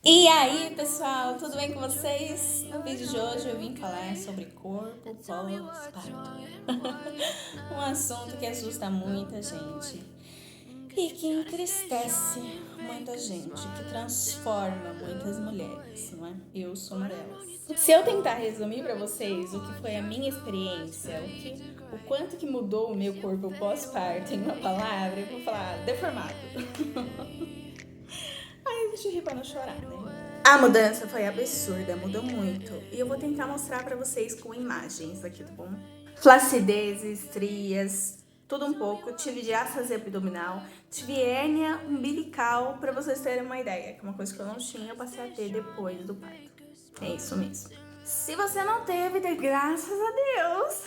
E aí, pessoal, tudo bem com vocês? No vídeo de hoje eu vim falar sobre corpo pós-parto. Um assunto que assusta muita gente e que entristece muita gente, que transforma muitas mulheres, não é? Eu sou uma delas. Se eu tentar resumir para vocês o que foi a minha experiência, o quanto que mudou o meu corpo pós-parto em uma palavra, eu vou falar deformado. Deixa eu rir pra não chorar, né? A mudança foi absurda, mudou muito. E eu vou tentar mostrar pra vocês com imagens aqui, tá bom? Flacidez, estrias, tudo um pouco. Tive diástase abdominal, tive hérnia umbilical, pra vocês terem uma ideia, que é uma coisa que eu não tinha, eu passei a ter depois do parto. É isso mesmo. Se você não teve, dê graças a Deus.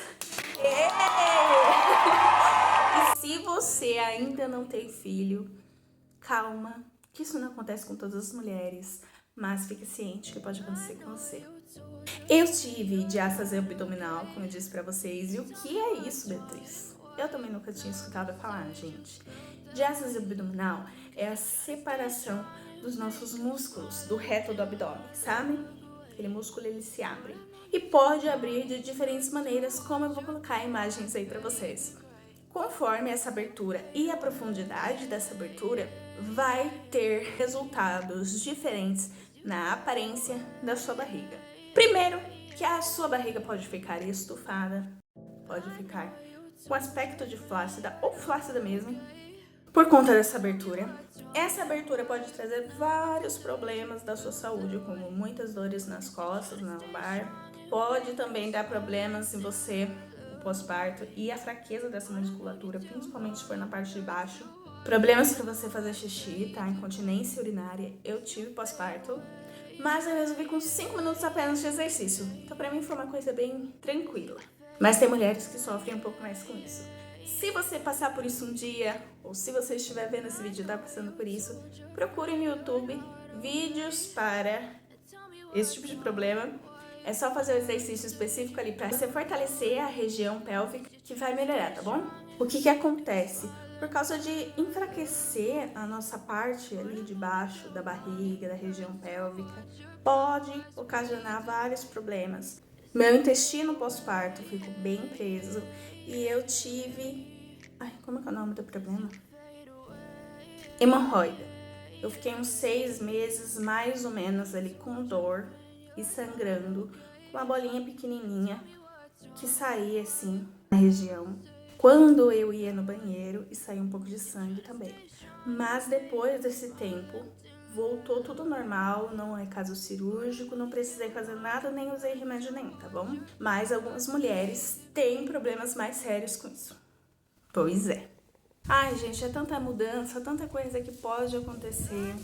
E se você ainda não tem filho, calma, que isso não acontece com todas as mulheres, mas fique ciente que pode acontecer com você. Eu tive diástase abdominal, como eu disse pra vocês, e o que é isso, Beatriz? Eu também nunca tinha escutado falar, gente. Diástase abdominal é a separação dos nossos músculos do reto do abdômen, sabe? Aquele músculo, ele se abre. E pode abrir de diferentes maneiras, como eu vou colocar imagens aí pra vocês. Conforme essa abertura e a profundidade dessa abertura, vai ter resultados diferentes na aparência da sua barriga. Primeiro, que a sua barriga pode ficar estufada, pode ficar com aspecto de flácida ou flácida mesmo, por conta dessa abertura. Essa abertura pode trazer vários problemas da sua saúde, como muitas dores nas costas, na lombar. Pode também dar problemas em você pós-parto e a fraqueza dessa musculatura, principalmente se for na parte de baixo. Problemas para você fazer xixi, tá? Incontinência urinária, eu tive pós-parto, mas eu resolvi com 5 minutos apenas de exercício. Então pra mim foi uma coisa bem tranquila. Mas tem mulheres que sofrem um pouco mais com isso. Se você passar por isso um dia, ou se você estiver vendo esse vídeo e tá passando por isso, procure no YouTube vídeos para esse tipo de problema. É só fazer o exercício específico ali para você fortalecer a região pélvica que vai melhorar, tá bom? O que acontece? Por causa de enfraquecer a nossa parte ali de baixo da barriga, da região pélvica, pode ocasionar vários problemas. Meu intestino pós-parto ficou bem preso e eu tive... como é que é o nome do problema? Hemorroida. Eu fiquei uns 6 meses mais ou menos ali com dor e sangrando, com uma bolinha pequenininha que saía assim na região quando eu ia no banheiro e saía um pouco de sangue também. Mas depois desse tempo voltou tudo normal, não é caso cirúrgico, não precisei fazer nada, nem usei remédio nenhum, tá bom? Mas algumas mulheres têm problemas mais sérios com isso. Pois é. Ai, gente, é tanta mudança, tanta coisa que pode acontecer.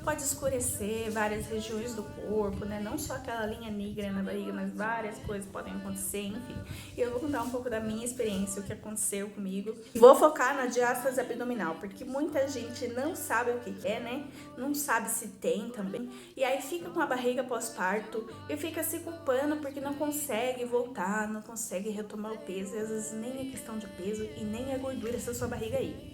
Pode escurecer várias regiões do corpo, né? Não só aquela linha negra na barriga, mas várias coisas podem acontecer, enfim. E eu vou contar um pouco da minha experiência, o que aconteceu comigo. Vou focar na diástase abdominal, porque muita gente não sabe o que é, né? Não sabe se tem também. E aí fica com a barriga pós-parto e fica se culpando porque não consegue voltar, não consegue retomar o peso. E às vezes nem é questão de peso e nem é gordura essa sua barriga aí.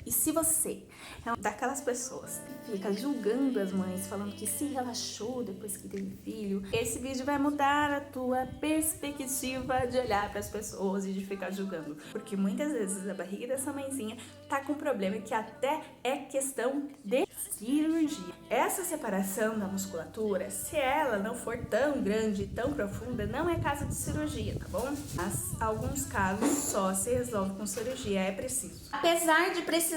E se você é uma daquelas pessoas que fica julgando as mães, falando que se relaxou depois que teve filho, esse vídeo vai mudar a tua perspectiva de olhar para as pessoas e de ficar julgando. Porque muitas vezes a barriga dessa mãezinha tá com um problema que até é questão de cirurgia. Essa separação da musculatura, se ela não for tão grande, tão profunda, não é caso de cirurgia, tá bom? Mas alguns casos só se resolve com cirurgia, é preciso. Apesar de precisar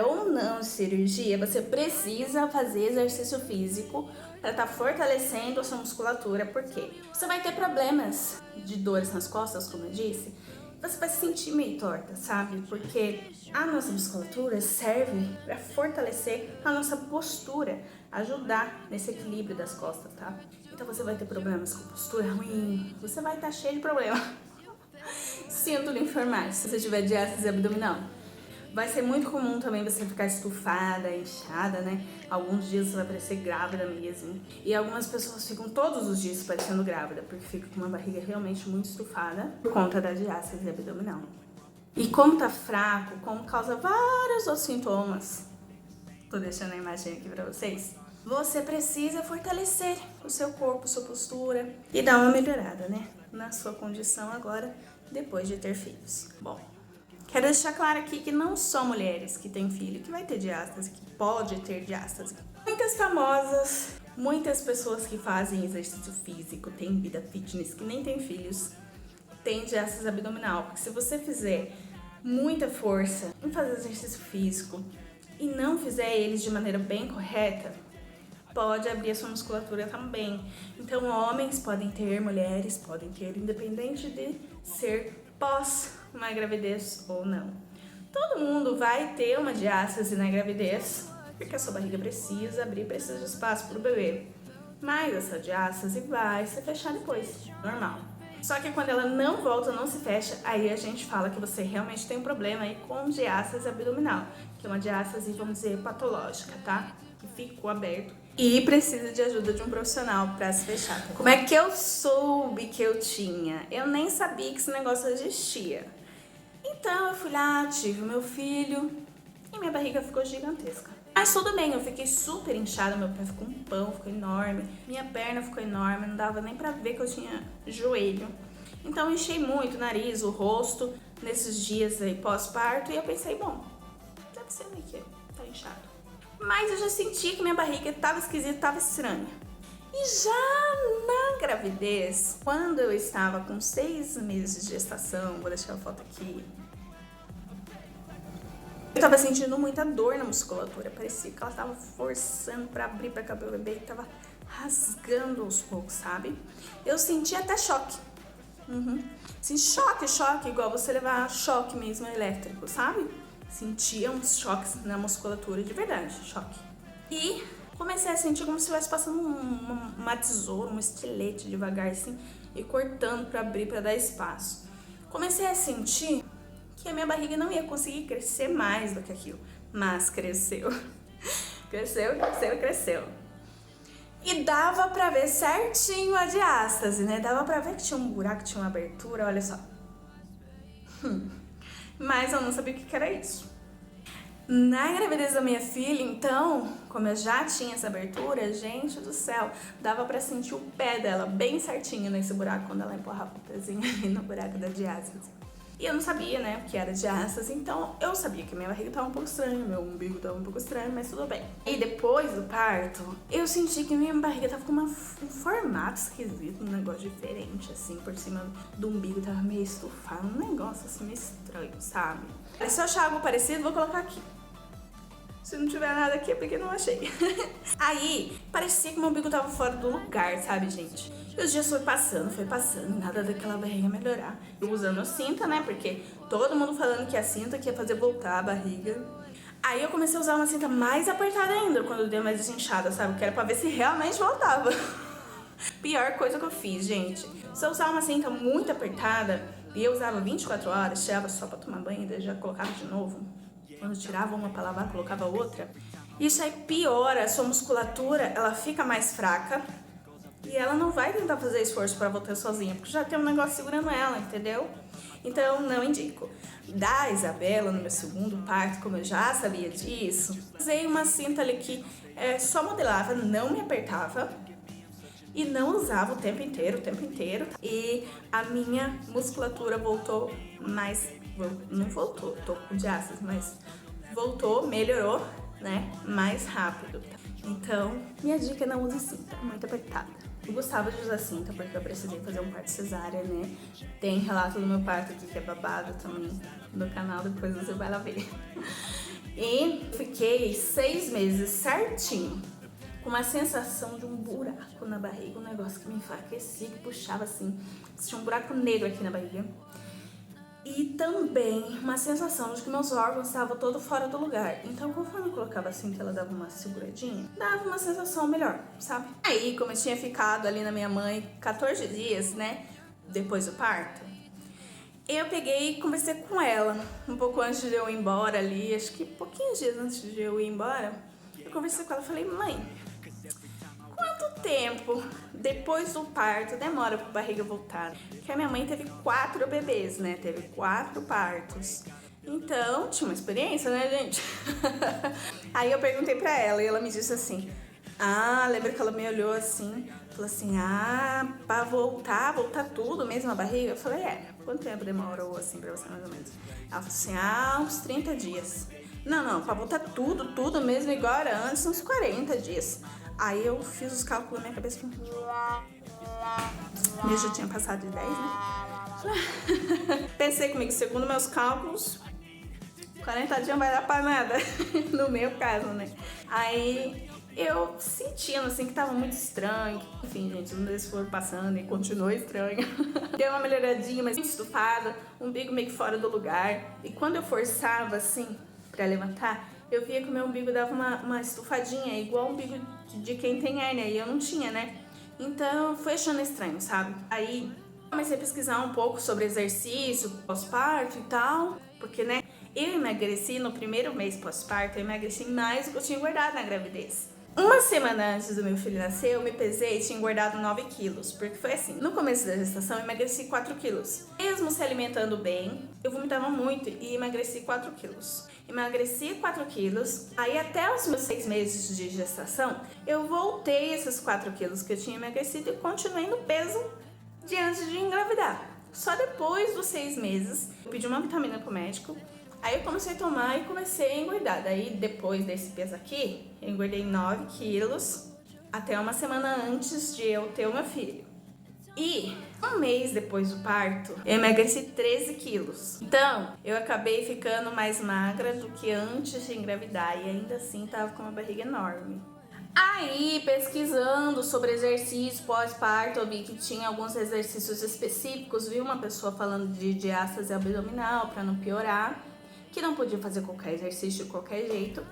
ou não de cirurgia, você precisa fazer exercício físico para estar fortalecendo a sua musculatura, porque você vai ter problemas de dores nas costas, como eu disse, você vai se sentir meio torta, sabe? Porque a nossa musculatura serve para fortalecer a nossa postura, ajudar nesse equilíbrio das costas, tá? Então você vai ter problemas com postura ruim, você vai estar cheio de problema. Sinto lhe informar, se você tiver diástase abdominal. Vai ser muito comum também você ficar estufada, inchada, né? Alguns dias você vai parecer grávida mesmo. E algumas pessoas ficam todos os dias parecendo grávida, porque fica com uma barriga realmente muito estufada por conta da diástase abdominal. E como tá fraco, como causa vários outros sintomas, tô deixando a imagem aqui pra vocês, você precisa fortalecer o seu corpo, sua postura e dar uma melhorada, né? Na sua condição agora, depois de ter filhos. Bom, quero deixar claro aqui que não só mulheres que têm filho que vai ter diástase, que pode ter diástase. Muitas famosas, muitas pessoas que fazem exercício físico, têm vida fitness, que nem têm filhos, têm diástase abdominal. Porque se você fizer muita força em fazer exercício físico e não fizer eles de maneira bem correta, pode abrir a sua musculatura também. Então, homens podem ter, mulheres podem ter, independente de ser pós uma gravidez ou não. Todo mundo vai ter uma diástase na gravidez, porque a sua barriga precisa abrir, precisa de espaço para o bebê. Mas essa diástase vai se fechar depois, normal. Só que quando ela não volta, não se fecha, aí a gente fala que você realmente tem um problema aí com diástase abdominal, que é uma diástase, vamos dizer, patológica, tá? Que ficou aberto e precisa de ajuda de um profissional para se fechar. Tá? Como é que eu soube que eu tinha? Eu nem sabia que esse negócio existia. Então eu fui lá, tive o meu filho e minha barriga ficou gigantesca. Mas tudo bem, eu fiquei super inchada, meu pé ficou um pão, ficou enorme, minha perna ficou enorme, não dava nem pra ver que eu tinha joelho. Então eu enchei muito o nariz, o rosto, nesses dias aí pós-parto, e eu pensei, bom, deve ser meio que tá inchado. Mas eu já senti que minha barriga tava esquisita, tava estranha. E já na gravidez, quando eu estava com 6 meses de gestação, vou deixar a foto aqui, eu tava sentindo muita dor na musculatura, parecia que ela tava forçando pra abrir pra caber o bebê, que tava rasgando aos poucos, sabe? Eu senti até choque. Assim, choque, igual você levar choque mesmo elétrico, sabe? Sentia uns choques na musculatura, de verdade, choque. E comecei a sentir como se estivesse passando uma tesoura, um estilete devagar assim, e cortando pra abrir, pra dar espaço. Comecei a sentir que a minha barriga não ia conseguir crescer mais do que aquilo, mas cresceu. Cresceu. E dava pra ver certinho a diástase, né? Dava pra ver que tinha um buraco, tinha uma abertura, olha só. Mas eu não sabia o que era isso. Na gravidez da minha filha, então, como eu já tinha essa abertura, gente do céu, dava pra sentir o pé dela bem certinho nesse buraco, quando ela empurrava o pezinho ali no buraco da diástase. E eu não sabia, né, o que era diástase, então eu sabia que minha barriga tava um pouco estranha, meu umbigo tava um pouco estranho, mas tudo bem. E depois do parto, eu senti que minha barriga tava com um formato esquisito, um negócio diferente, assim, por cima do umbigo, tava meio estufado, um negócio assim meio estranho, sabe? Se eu achar algo parecido, vou colocar aqui. Se não tiver nada aqui é porque não achei. Aí, parecia que meu umbigo tava fora do lugar, sabe, gente? E os dias foi passando, nada daquela barriga melhorar. Eu usando a cinta, né, porque todo mundo falando que a cinta que ia fazer voltar a barriga. Aí eu comecei a usar uma cinta mais apertada ainda, quando deu mais desinchada, sabe? Que era pra ver se realmente voltava. Pior coisa que eu fiz, gente. Se eu usar uma cinta muito apertada, e eu usava 24 horas, tirava só pra tomar banho e daí já colocava de novo. Quando tirava uma pra lavar, colocava outra. Isso aí piora a sua musculatura, ela fica mais fraca. E ela não vai tentar fazer esforço pra voltar sozinha, porque já tem um negócio segurando ela, entendeu? Então, não indico. Da Isabela, no meu segundo parto, como eu já sabia disso, usei uma cinta ali que só modelava, não me apertava. E não usava o tempo inteiro. E a minha musculatura voltou mais... Não voltou, tô com diástase, mas voltou, melhorou, né? Mais rápido. Então, minha dica é não use cinta, muito apertada. Eu gostava de usar cinta porque eu precisei fazer um parto cesárea, né? Tem relato do meu parto aqui que é babado também no canal, depois você vai lá ver. E fiquei 6 meses certinho, com uma sensação de um buraco na barriga, um negócio que me enfraquecia, que puxava assim, tinha um buraco negro aqui na barriga. E também uma sensação de que meus órgãos estavam todos fora do lugar. Então, conforme eu colocava assim, que ela dava uma seguradinha, dava uma sensação melhor, sabe? Aí, como eu tinha ficado ali na minha mãe 14 dias, né, depois do parto, eu peguei e conversei com ela, um pouco antes de eu ir embora ali, acho que pouquinhos dias antes de eu ir embora, eu conversei com ela e falei, mãe, quanto tempo depois do parto demora pra barriga voltar? Porque a minha mãe teve 4 bebês, né? Teve 4 partos. Então, tinha uma experiência, né, gente? Aí eu perguntei pra ela e ela me disse assim, Lembra que ela me olhou assim, falou assim, pra voltar tudo mesmo a barriga? Eu falei, quanto tempo demorou assim pra você mais ou menos? Ela falou assim, uns 30 dias. Não, pra voltar tudo mesmo igual era antes, uns 40 dias. Aí eu fiz os cálculos na minha cabeça, eu já tinha passado de 10, né? Pensei comigo, segundo meus cálculos, 40 dias não vai dar pra nada, no meu caso, né? Aí eu sentindo assim que tava muito estranho. Enfim, gente, os meses foram passando e continuou estranho. Deu uma melhoradinha, mas muito estufada, umbigo meio que fora do lugar. E quando eu forçava assim pra levantar, eu via que o meu umbigo dava uma estufadinha, igual o umbigo de quem tem hérnia, e eu não tinha, né? Então foi achando estranho, sabe? Aí comecei a pesquisar um pouco sobre exercício pós-parto e tal, porque, né, eu emagreci no primeiro mês pós-parto, eu emagreci mais do que eu tinha engordado na gravidez. Uma semana antes do meu filho nascer, eu me pesei e tinha engordado 9 quilos, porque foi assim, no começo da gestação eu emagreci 4 quilos. Mesmo se alimentando bem, eu vomitava muito e emagreci 4 quilos. Emagreci 4 quilos, aí até os meus 6 meses de gestação, eu voltei esses 4 quilos que eu tinha emagrecido e continuei no peso de antes de engravidar. Só depois dos 6 meses, eu pedi uma vitamina pro médico, aí eu comecei a tomar e comecei a engordar. Daí, depois desse peso aqui, eu engordei 9 quilos até uma semana antes de eu ter o meu filho. E um mês depois do parto, eu emagreci 13 quilos. Então, eu acabei ficando mais magra do que antes de engravidar e ainda assim tava com uma barriga enorme. Aí, pesquisando sobre exercício pós-parto, eu vi que tinha alguns exercícios específicos. Vi uma pessoa falando de diástase abdominal para não piorar, que não podia fazer qualquer exercício de qualquer jeito.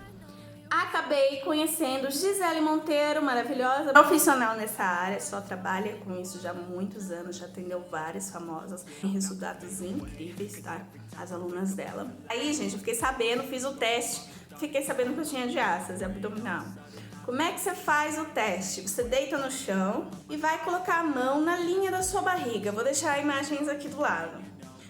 Acabei conhecendo Gisele Monteiro, maravilhosa, profissional nessa área, só trabalha com isso já há muitos anos, já atendeu várias famosas, tem resultados incríveis, tá? As alunas dela. Aí, gente, eu fiquei sabendo, fiz o teste, fiquei sabendo que eu tinha diástase abdominal. Como é que você faz o teste? Você deita no chão e vai colocar a mão na linha da sua barriga. Vou deixar imagens aqui do lado.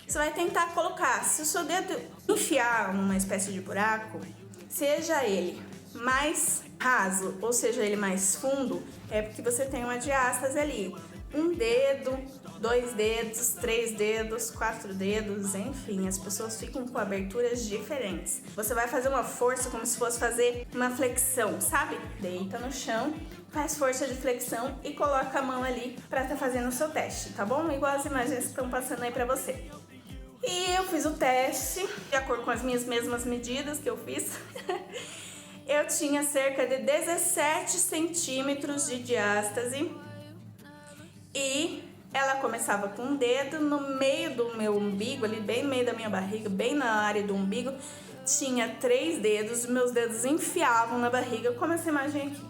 Você vai tentar colocar, se o seu dedo enfiar numa espécie de buraco, seja ele mais raso ou seja ele mais fundo, é porque você tem uma diástase ali. Um dedo, 2 dedos, 3 dedos, 4 dedos, enfim, as pessoas ficam com aberturas diferentes. Você vai fazer uma força como se fosse fazer uma flexão, sabe? Deita no chão, faz força de flexão e coloca a mão ali pra estar fazendo o seu teste, tá bom? Igual as imagens que estão passando aí pra você. E eu fiz o teste, de acordo com as minhas mesmas medidas que eu fiz. Eu tinha cerca de 17 centímetros de diástase. E ela começava com um dedo no meio do meu umbigo, ali bem no meio da minha barriga, bem na área do umbigo. Tinha 3 dedos, meus dedos enfiavam na barriga, como essa imagem aqui.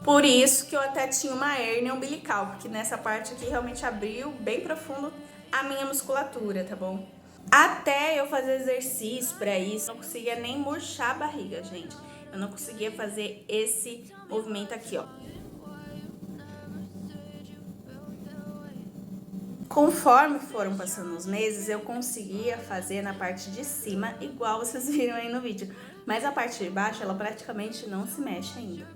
Por isso que eu até tinha uma hérnia umbilical, porque nessa parte aqui realmente abriu bem profundo a minha musculatura, tá bom? Até eu fazer exercício pra isso, eu não conseguia nem murchar a barriga, gente. Eu não conseguia fazer esse movimento aqui, ó. Conforme foram passando os meses, eu conseguia fazer na parte de cima, igual vocês viram aí no vídeo. Mas a parte de baixo, ela praticamente não se mexe ainda.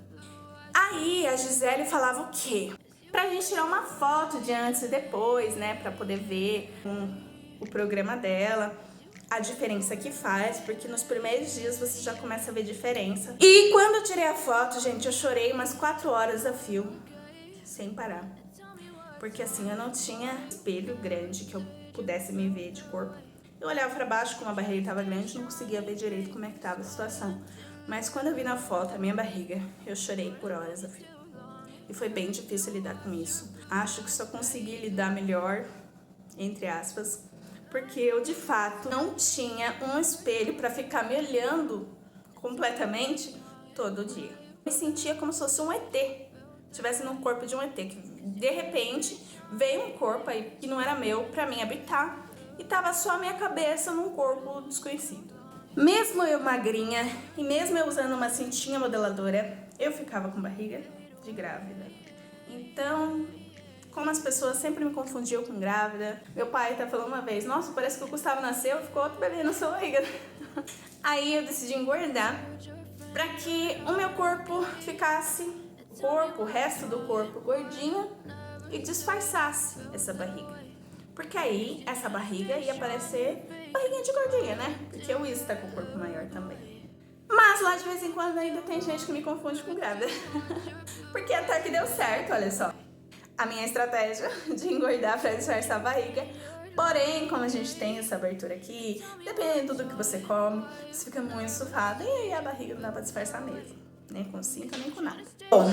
Aí a Gisele falava o quê? Pra gente tirar uma foto de antes e depois, né? Pra poder ver o programa dela, a diferença que faz, porque nos primeiros dias você já começa a ver diferença. E quando eu tirei a foto, gente, eu chorei umas 4 horas a fio, sem parar. Porque assim, eu não tinha espelho grande que eu pudesse me ver de corpo. Eu olhava pra baixo, como a barriga estava grande, não conseguia ver direito como é que tava a situação. Mas quando eu vi na foto a minha barriga, eu chorei por horas a fio. E foi bem difícil lidar com isso. Acho que só consegui lidar melhor, entre aspas, porque eu de fato não tinha um espelho pra ficar me olhando completamente todo dia. Eu me sentia como se fosse um ET. Estivesse no corpo de um ET, que de repente veio um corpo aí que não era meu pra mim habitar e tava só a minha cabeça num corpo desconhecido. Mesmo eu magrinha e mesmo eu usando uma cintinha modeladora, eu ficava com barriga de grávida. Então, como as pessoas sempre me confundiam com grávida, meu pai até falou uma vez, nossa, parece que o Gustavo nasceu e ficou outro bebê na sua barriga. Aí eu decidi engordar para que o meu corpo ficasse, o resto do corpo gordinho e disfarçasse essa barriga. Porque aí essa barriga ia parecer barriguinha de gordinha, né? Porque eu ia estar com o corpo maior também. Mas lá de vez em quando ainda tem gente que me confunde com grávida. Porque até que deu certo, olha só. A minha estratégia de engordar para disfarçar a barriga. Porém, como a gente tem essa abertura aqui, dependendo do que você come, você fica muito estufada e aí a barriga não dá pra disfarçar mesmo, nem com cinta, nem com nada. Bom,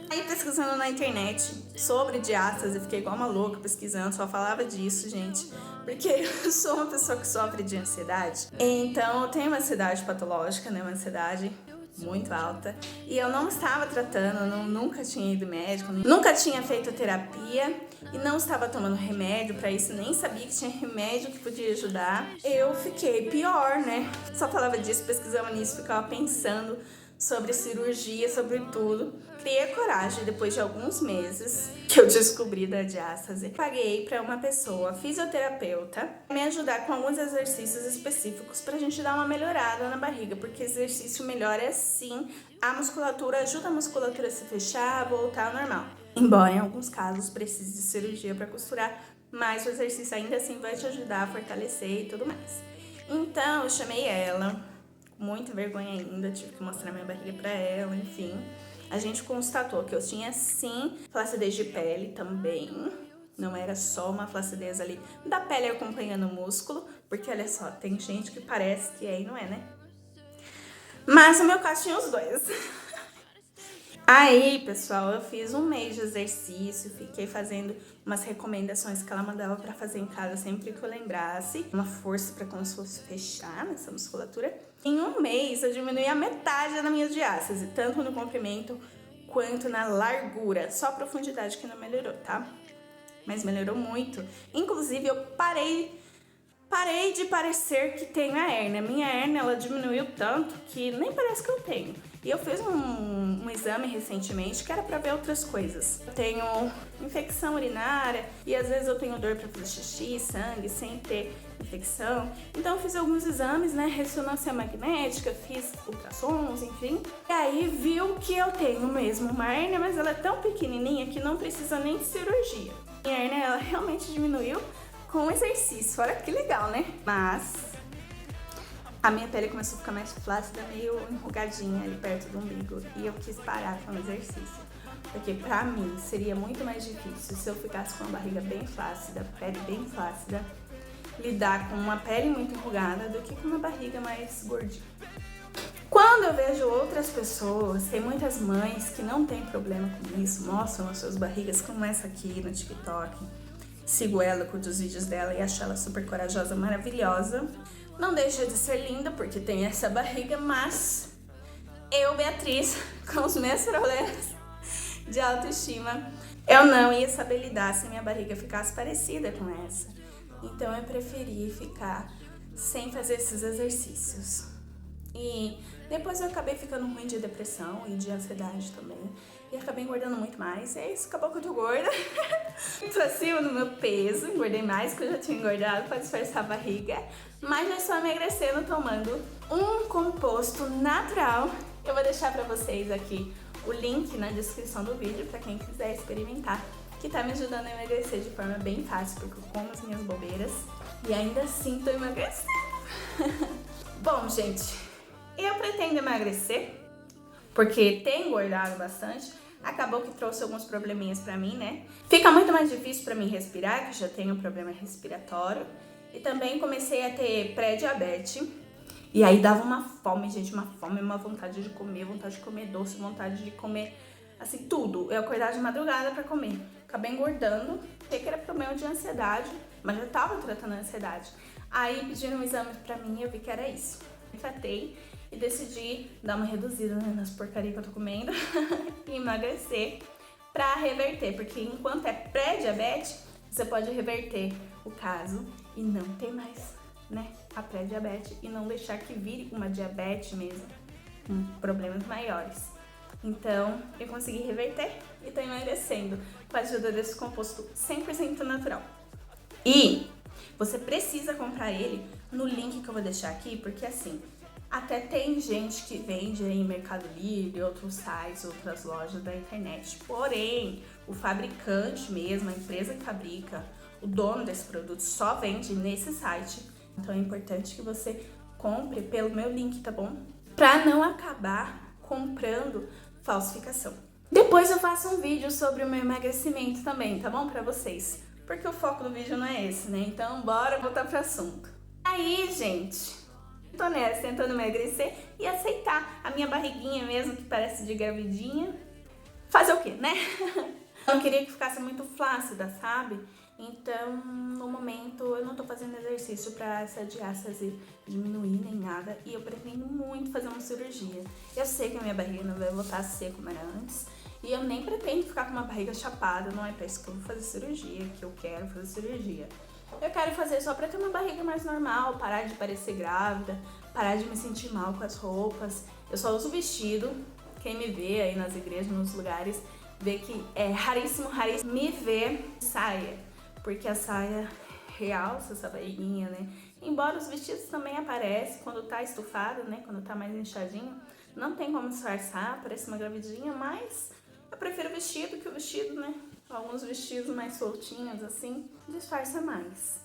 aí pesquisando na internet sobre diástase, fiquei igual uma louca pesquisando, só falava disso, gente. Porque eu sou uma pessoa que sofre de ansiedade, então eu tenho uma ansiedade patológica, né, uma ansiedade muito alta, e eu não estava tratando, nunca tinha ido médico, nunca tinha feito terapia e não estava tomando remédio para isso, nem sabia que tinha remédio que podia ajudar. Eu fiquei pior, né? Só falava disso, pesquisava nisso, ficava pensando sobre cirurgia, sobre tudo. Criei coragem depois de alguns meses que eu descobri da diástase. Paguei para uma pessoa, fisioterapeuta, me ajudar com alguns exercícios específicos pra gente dar uma melhorada na barriga, porque exercício melhora sim a musculatura, ajuda a musculatura a se fechar, a voltar ao normal. Embora em alguns casos precise de cirurgia para costurar, mas o exercício ainda assim vai te ajudar a fortalecer e tudo mais. Então eu chamei ela, com muita vergonha ainda, tive que mostrar minha barriga pra ela, enfim. A gente constatou que eu tinha sim flacidez de pele também. Não era só uma flacidez ali da pele acompanhando o músculo, porque olha só, tem gente que parece que é e não é, né? Mas no meu caso tinha os dois. Aí, pessoal, eu fiz um mês de exercício, fiquei fazendo umas recomendações que ela mandava pra fazer em casa sempre que eu lembrasse. Uma força pra como se fosse fechar nessa musculatura. Em um mês, eu diminui a metade da minha diástase, tanto no comprimento quanto na largura. Só a profundidade que não melhorou, tá? Mas melhorou muito. Inclusive, eu parei de parecer que tenho a hérnia. Minha hérnia, ela diminuiu tanto que nem parece que eu tenho. E eu fiz um exame recentemente que era pra ver outras coisas. Eu tenho infecção urinária e às vezes eu tenho dor pra fazer xixi, sangue, sem ter infecção. Então eu fiz alguns exames, né, ressonância magnética, fiz ultrassons, enfim. E aí viu que eu tenho mesmo uma hérnia, mas ela é tão pequenininha que não precisa nem de cirurgia. Minha hérnia, ela realmente diminuiu com exercício, olha que legal, né? Mas a minha pele começou a ficar mais flácida, meio enrugadinha ali perto do umbigo. E eu quis parar com o exercício. Porque pra mim seria muito mais difícil se eu ficasse com a barriga bem flácida, pele bem flácida, lidar com uma pele muito enrugada do que com uma barriga mais gordinha. Quando eu vejo outras pessoas, tem muitas mães que não tem problema com isso, mostram as suas barrigas como essa aqui no TikTok. Sigo ela, curto os vídeos dela e acho ela super corajosa, maravilhosa. Não deixa de ser linda porque tem essa barriga, mas eu, Beatriz, com os meus problemas de autoestima, eu não ia saber lidar se minha barriga ficasse parecida com essa. Então eu preferi ficar sem fazer esses exercícios. E depois eu acabei ficando ruim de depressão e de ansiedade também. E acabei engordando muito mais. E é isso, acabou que eu tô gorda. Tô acima do meu peso, engordei mais que eu já tinha engordado pra disfarçar a barriga. Mas já estou emagrecendo tomando um composto natural. Eu vou deixar pra vocês aqui o link na descrição do vídeo pra quem quiser experimentar. Que tá me ajudando a emagrecer de forma bem fácil, porque eu como as minhas bobeiras. E ainda assim tô emagrecendo. Bom, gente, eu pretendo emagrecer, porque tenho engordado bastante. Acabou que trouxe alguns probleminhas pra mim, né? Fica muito mais difícil pra mim respirar, que já tenho um problema respiratório. E também comecei a ter pré-diabetes. E aí dava uma fome, gente, uma fome, uma vontade de comer doce, vontade de comer, assim, tudo. Eu acordava de madrugada pra comer. Acabei engordando, achei que era problema de ansiedade, mas já tava tratando a ansiedade. Aí pediram um exame pra mim e eu vi que era isso. Tratei e decidi dar uma reduzida, né, nas porcarias que eu tô comendo e emagrecer pra reverter, porque enquanto é pré-diabetes, você pode reverter o caso e não ter mais, né, a pré-diabetes e não deixar que vire uma diabetes mesmo, com problemas maiores. Então, eu consegui reverter e tô emagrecendo com a ajuda desse composto 100% natural. E você precisa comprar ele no link que eu vou deixar aqui, porque assim, Até tem gente que vende aí em Mercado Livre, outros sites, outras lojas da internet. Porém, o fabricante mesmo, a empresa que fabrica, o dono desse produto só vende nesse site. Então é importante que você compre pelo meu link, tá bom? Pra não acabar comprando falsificação. Depois eu faço um vídeo sobre o meu emagrecimento também, tá bom? Pra vocês. Porque o foco do vídeo não é esse, né? Então bora voltar pro assunto. Aí, gente, tô nessa, tentando emagrecer e aceitar a minha barriguinha mesmo, que parece de gravidinha. Fazer o quê, né? Eu não queria que ficasse muito flácida, sabe? Então, no momento, eu não tô fazendo exercício pra essa diástase diminuir nem nada. E eu pretendo muito fazer uma cirurgia. Eu sei que a minha barriga não vai voltar a ser como era antes. E eu nem pretendo ficar com uma barriga chapada. Não é pra isso que eu vou fazer cirurgia, que eu quero fazer cirurgia. Eu quero fazer só pra ter uma barriga mais normal, parar de parecer grávida, parar de me sentir mal com as roupas. Eu só uso vestido. Quem me vê aí nas igrejas, nos lugares, vê que é raríssimo me ver saia. Porque a saia realça essa barriguinha, né? Embora os vestidos também aparecem quando tá estufado, né? Quando tá mais inchadinho. Não tem como disfarçar, parece uma gravidinha, mas eu prefiro o vestido, que o vestido, né? Alguns vestidos mais soltinhos, assim, disfarça mais.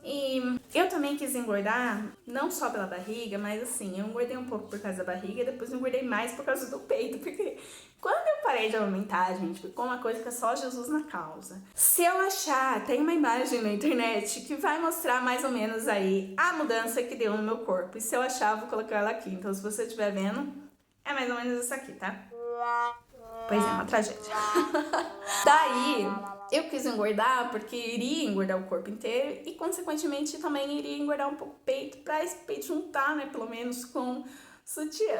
E eu também quis engordar, não só pela barriga, mas assim, eu engordei um pouco por causa da barriga e depois engordei mais por causa do peito, porque quando eu parei de aumentar, gente, ficou uma coisa que é só Jesus na causa. Se eu achar, tem uma imagem na internet que vai mostrar mais ou menos aí a mudança que deu no meu corpo. E se eu achar, eu vou colocar ela aqui. Então, se você estiver vendo, é mais ou menos isso aqui, tá? Pois é, uma tragédia. Daí, eu quis engordar porque iria engordar o corpo inteiro e, consequentemente, também iria engordar um pouco o peito, pra esse peito juntar, né, pelo menos com sutiã.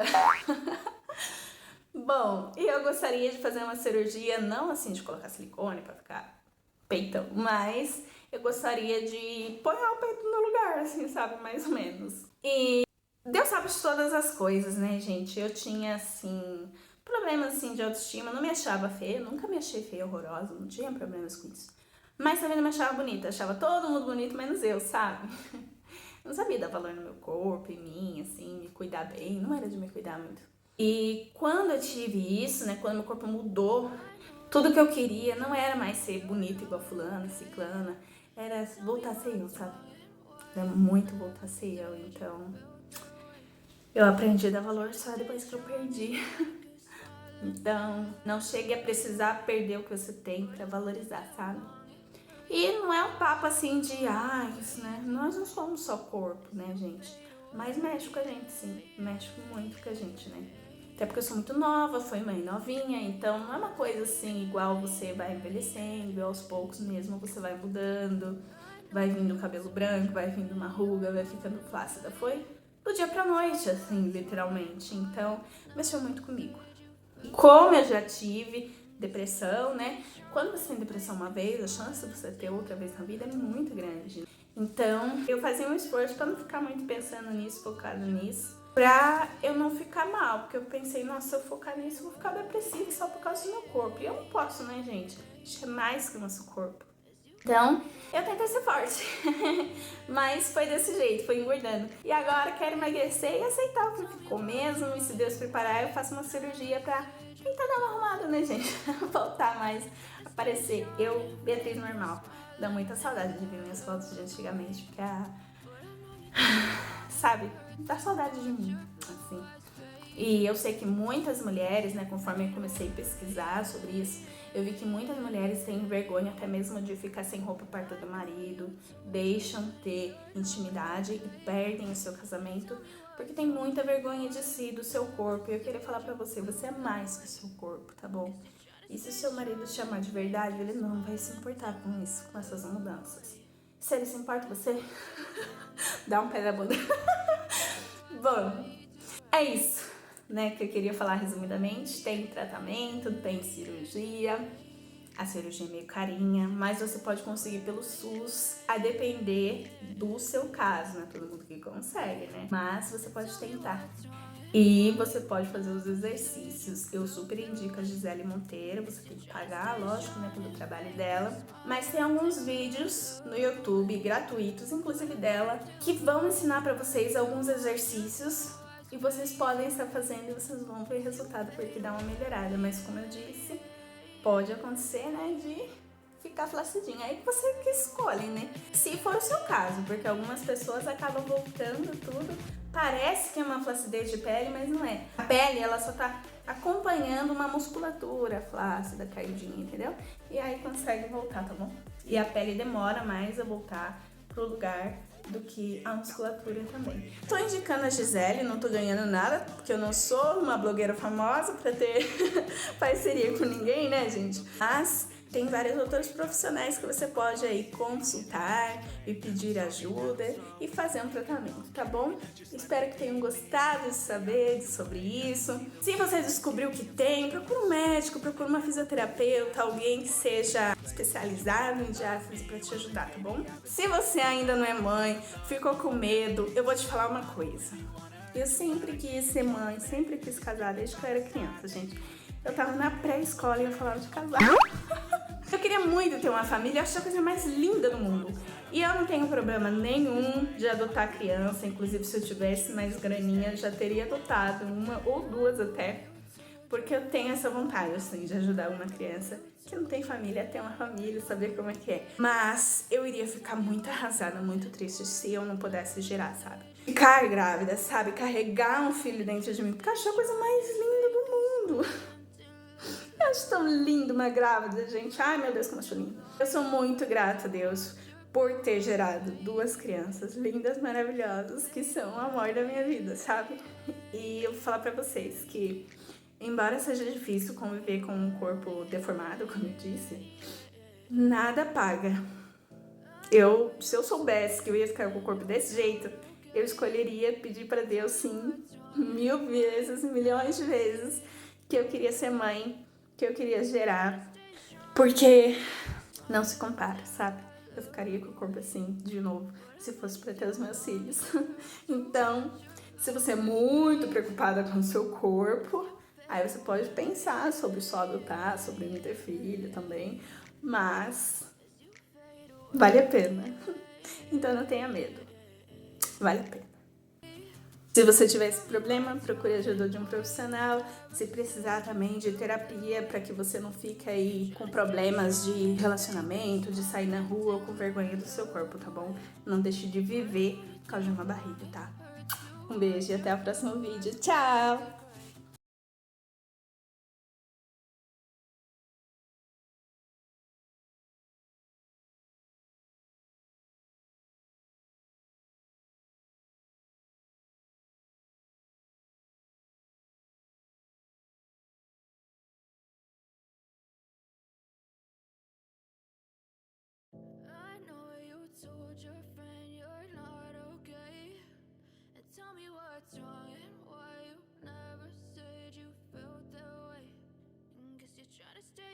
Bom, e eu gostaria de fazer uma cirurgia, não assim de colocar silicone pra ficar peitão, mas eu gostaria de pôr o peito no lugar, assim, sabe, mais ou menos. E Deus sabe de todas as coisas, né, gente? Eu tinha, assim, problemas, assim, de autoestima, não me achava feia, nunca me achei feia, horrorosa, não tinha problemas com isso. Mas também não me achava bonita, achava todo mundo bonito, menos eu, sabe? Não sabia dar valor no meu corpo, em mim, assim, me cuidar bem, não era de me cuidar muito. E quando eu tive isso, né, quando meu corpo mudou, tudo que eu queria não era mais ser bonita igual fulana, ciclana, era voltar a ser eu, sabe? Era muito voltar a ser eu, então eu aprendi a dar valor só depois que eu perdi. Então, não chegue a precisar perder o que você tem pra valorizar, sabe? E não é um papo assim de, isso, né? Nós não somos só corpo, né, gente? Mas mexe com a gente, sim. Mexe muito com a gente, né? Até porque eu sou muito nova, fui mãe novinha, então não é uma coisa assim igual você vai envelhecendo, aos poucos mesmo você vai mudando, vai vindo o cabelo branco, vai vindo uma ruga, vai ficando flácida. Foi do dia pra noite, assim, literalmente. Então, mexeu muito comigo. E como eu já tive depressão, né? Quando você tem depressão uma vez, a chance de você ter outra vez na vida é muito grande. Então, eu fazia um esforço para não ficar muito pensando nisso, focado nisso, pra eu não ficar mal, porque eu pensei, nossa, se eu focar nisso, eu vou ficar depressiva só por causa do meu corpo. E eu não posso, né, gente? A gente é mais que o nosso corpo. Então, eu tentei ser forte, mas foi desse jeito, foi engordando. E agora quero emagrecer e aceitar o que ficou mesmo, e se Deus preparar, eu faço uma cirurgia pra tentar dar uma arrumada, né, gente? Voltar mais a parecer eu, Beatriz normal. Dá muita saudade de ver minhas fotos de antigamente, porque sabe, dá saudade de mim, assim. E eu sei que muitas mulheres, né, conforme eu comecei a pesquisar sobre isso, eu vi que muitas mulheres têm vergonha até mesmo de ficar sem roupa perto do marido, deixam ter intimidade e perdem o seu casamento porque tem muita vergonha de si, do seu corpo. E eu queria falar pra você, você é mais que o seu corpo, tá bom? E se o seu marido te chamar de verdade, ele não vai se importar com isso, com essas mudanças. Se ele se importa com você, dá um pé na bunda. Bom, é isso, né, que eu queria falar resumidamente. Tem tratamento, tem cirurgia. A cirurgia é meio carinha, mas você pode conseguir pelo SUS, a depender do seu caso, né? Todo mundo que consegue, né? Mas você pode tentar. E você pode fazer os exercícios. Eu super indico a Gisele Monteiro, você tem que pagar, lógico, né, pelo trabalho dela. Mas tem alguns vídeos no YouTube gratuitos, inclusive dela, que vão ensinar pra vocês alguns exercícios. E vocês podem estar fazendo e vocês vão ver resultado porque dá uma melhorada. Mas como eu disse, pode acontecer, né, de ficar flacidinha. Aí você que escolhe, né? Se for o seu caso, porque algumas pessoas acabam voltando tudo. Parece que é uma flacidez de pele, mas não é. A pele, ela só tá acompanhando uma musculatura flácida, caidinha, entendeu? E aí consegue voltar, tá bom? E a pele demora mais a voltar pro lugar do que a musculatura também. Tô indicando a Gisele, não tô ganhando nada, porque eu não sou uma blogueira famosa pra ter parceria com ninguém, né, gente? Mas tem vários outros profissionais que você pode aí consultar e pedir ajuda e fazer um tratamento, tá bom? Espero que tenham gostado de saber sobre isso. Se você descobriu que tem, procura um médico, procura uma fisioterapeuta, alguém que seja especializado em diástase para te ajudar, tá bom? Se você ainda não é mãe, ficou com medo, eu vou te falar uma coisa. Eu sempre quis ser mãe, sempre quis casar desde que eu era criança, gente. Eu tava na pré-escola e eu falava de casar. Eu queria muito ter uma família, eu acho a coisa mais linda do mundo. E eu não tenho problema nenhum de adotar criança, inclusive se eu tivesse mais graninha, eu já teria adotado uma ou duas até. Porque eu tenho essa vontade, assim, de ajudar uma criança que não tem família a ter uma família, saber como é que é. Mas eu iria ficar muito arrasada, muito triste se eu não pudesse gerar, sabe? Ficar grávida, sabe? Carregar um filho dentro de mim, porque eu acho a coisa mais linda do mundo. Eu acho tão lindo uma grávida, gente. Ai, meu Deus, como eu acho lindo. Eu sou muito grata a Deus por ter gerado duas crianças lindas, maravilhosas, que são o amor da minha vida, sabe? E eu vou falar pra vocês que, embora seja difícil conviver com um corpo deformado, como eu disse, nada paga. Se eu soubesse que eu ia ficar com o corpo desse jeito, eu escolheria pedir pra Deus, sim, 1000 vezes, milhões de vezes, que eu queria ser mãe, que eu queria gerar, porque não se compara, sabe? Eu ficaria com o corpo assim, de novo, se fosse pra ter os meus filhos. Então, se você é muito preocupada com o seu corpo, aí você pode pensar sobre só adotar, sobre não ter filho também, mas vale a pena. Então não tenha medo, vale a pena. Se você tiver esse problema, procure a ajuda de um profissional. Se precisar também de terapia para que você não fique aí com problemas de relacionamento, de sair na rua ou com vergonha do seu corpo, tá bom? Não deixe de viver por causa de uma barriga, tá? Um beijo e até o próximo vídeo. Tchau! I know you told your